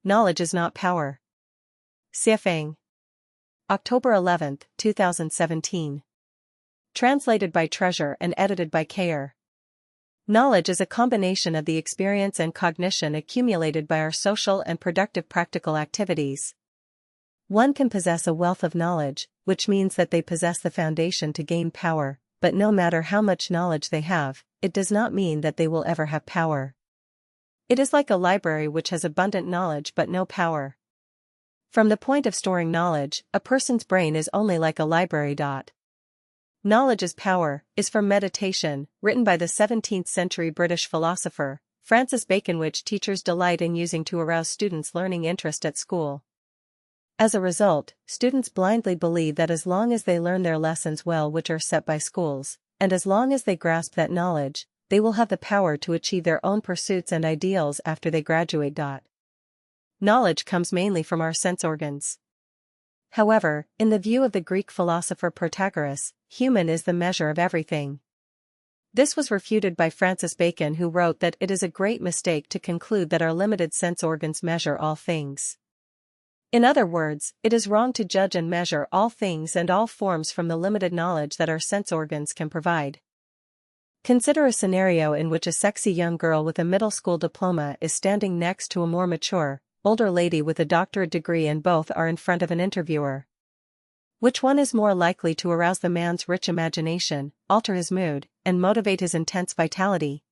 knowledge is not power. Siafang. October 11, 2017. Translated by Treasure and edited by Kayer. Knowledge is a combination of the experience and cognition accumulated by our social and productive practical activities. One can possess a wealth of knowledge, which means that they possess the foundation to gain power, but no matter how much knowledge they have, it does not mean that they will ever have power. It is like a library which has abundant knowledge but no power. From the point of storing knowledge, a person's brain is only like a library. Knowledge is Power is from Meditation, written by the 17th century British philosopher, Francis Bacon, which teachers delight in using to arouse students' learning interest at school. As a result, students blindly believe that as long as they learn their lessons well which are set by schools, and as long as they grasp that knowledge, they will have the power to achieve their own pursuits and ideals after they graduate. Knowledge comes mainly from our sense organs. However, in the view of the Greek philosopher Protagoras, human is the measure of everything. This was refuted by Francis Bacon, who wrote that it is a great mistake to conclude that our limited sense organs measure all things. In other words, it is wrong to judge and measure all things and all forms from the limited knowledge that our sense organs can provide. Consider a scenario in which a sexy young girl with a middle school diploma is standing next to a more mature, older lady with a doctorate degree, and both are in front of an interviewer. Which one is more likely to arouse the man's rich imagination, alter his mood, and motivate his intense vitality?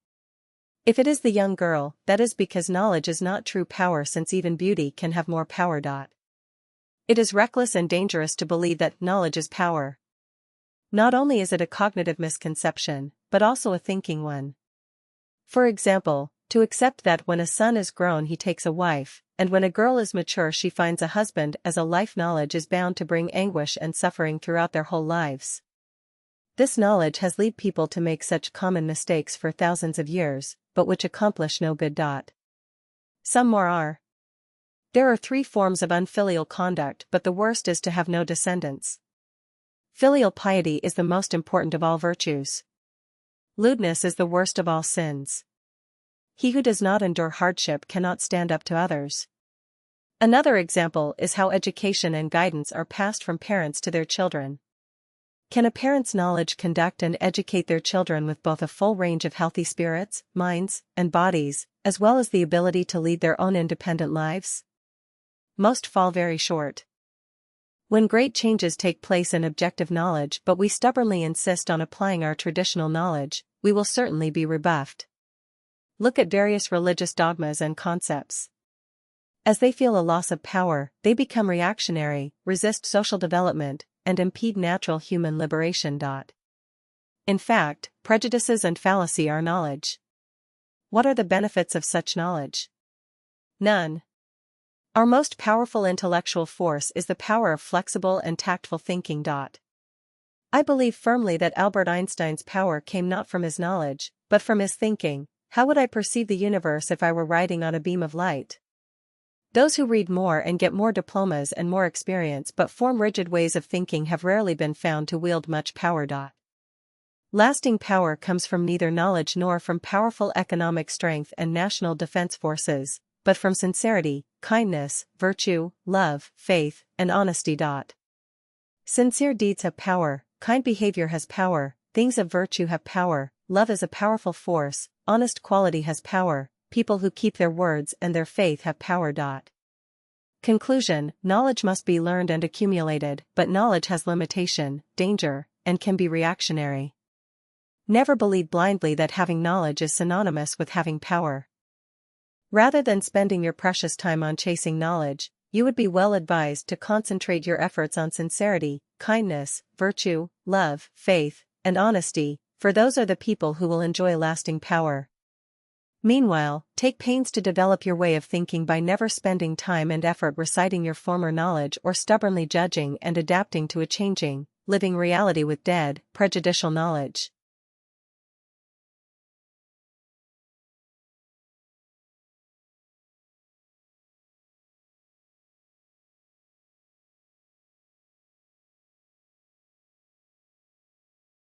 If it is the young girl, that is because knowledge is not true power, since even beauty can have more power. It is reckless and dangerous to believe that knowledge is power. Not only is it a cognitive misconception, but also a thinking one. For example, to accept that when a son is grown he takes a wife, and when a girl is mature she finds a husband as a life knowledge is bound to bring anguish and suffering throughout their whole lives. This knowledge has led people to make such common mistakes for thousands of years, but which accomplish no good. Some more are. There are 3 forms of unfilial conduct, but the worst is to have no descendants. Filial piety is the most important of all virtues. Lewdness is the worst of all sins. He who does not endure hardship cannot stand up to others. Another example is how education and guidance are passed from parents to their children. Can a parent's knowledge conduct and educate their children with both a full range of healthy spirits, minds, and bodies, as well as the ability to lead their own independent lives? Most fall very short. When great changes take place in objective knowledge but we stubbornly insist on applying our traditional knowledge, we will certainly be rebuffed. Look at various religious dogmas and concepts. As they feel a loss of power, they become reactionary, resist social development, and impede natural human liberation. In fact, prejudices and fallacy are knowledge. What are the benefits of such knowledge? None. Our most powerful intellectual force is the power of flexible and tactful thinking. I believe firmly that Albert Einstein's power came not from his knowledge, but from his thinking. How would I perceive the universe if I were riding on a beam of light? Those who read more and get more diplomas and more experience but form rigid ways of thinking have rarely been found to wield much power. Lasting power comes from neither knowledge nor from powerful economic strength and national defense forces, but from sincerity, kindness, virtue, love, faith, and honesty. Sincere deeds have power, kind behavior has power, things of virtue have power, love is a powerful force, honest quality has power, people who keep their words and their faith have power. Conclusion: knowledge must be learned and accumulated, but knowledge has limitation, danger, and can be reactionary. Never believe blindly that having knowledge is synonymous with having power. Rather than spending your precious time on chasing knowledge, you would be well advised to concentrate your efforts on sincerity, kindness, virtue, love, faith, and honesty, for those are the people who will enjoy lasting power. Meanwhile, take pains to develop your way of thinking by never spending time and effort reciting your former knowledge or stubbornly judging and adapting to a changing, living reality with dead, prejudicial knowledge.